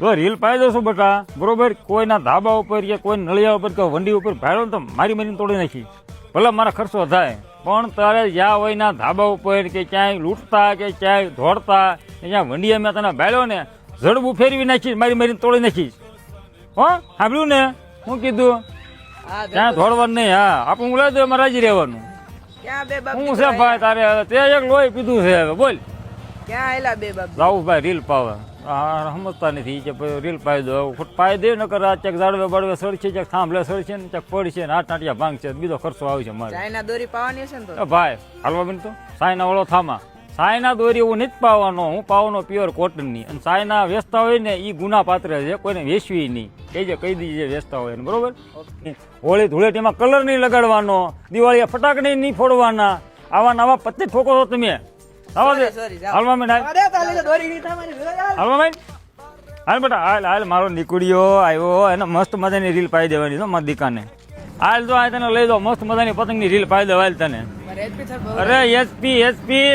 જો રીલ પાઈ દો છો બેટા બરોબર, કોઈના ધાબા ઉપર કે કોઈ નળિયા ઉપર કે વંડી ઉપર ભાડો તો મારી મારીને તોડી નાખી. ભલે મારા ખર્ચો થાય, પણ તારે જ્યાં હોય ના ધાબા ઉપર કે ક્યાંય લૂંટતા કે ક્યાંય દોડતા ત્યાં વંડિયા મેં તને બાળ્યો ને જડબું ફેરવી નાખીશ, મારી મારીને તોડી નાખીશ. હો સાંભળ્યું ને હું કીધું? ત્યાં દોડવાનું નહીં. હા આપણું બોલાવી દો, એમાં રાજી રહેવાનું. હું છે ભાઈ તારે તે એક લોહી પીધું છે હવે બોલ ક્યાં આયલા બે બાપ? લાવું ભાઈ રીલ પાવે. હા સમજતા નથી કે રીલ પાઈ દો, પાઈ દે ન કરે ચેક જાડવે બાડવે સડશે, ચેક થાંભલે સડશે ને ચેક પડશે ને આઠ આટિયા ભાંગશે, બીજો ખર્ચો આવશે મારે. ચાઇના દોરી પાવાની છે ને તો ભાઈ હાલવા બેન તો સાયના વાળો થામા સાયના દોરી એવું નથી પાવાનો, હું પાવાનો પ્યોર કોટનની. અને સાયના વેચતા હોય ને એ ગુના પાત્ર છે, કોઈને વેચવી નહીં. કહી દીજે વેચતા હોય ને બરોબર. હોળી ધૂળેટીમાં કલર નહીં લગાડવાનો, દિવાળી ફટાકડા નહીં ફોડવાના, આવા નવા પત્તી ઠોકો છો તમે. હાલવા મેં હાલ બેટા હાલ હાલ મારો નીકળ્યો આવ્યો, એને મસ્ત મજાની રીલ પાઈ દેવાની તો મારી દીકાને. હાલ તો આ તને લઈ દો મસ્ત મજાની પતંગની રીલ પાઈ દો હાલ તને. અરે એસપી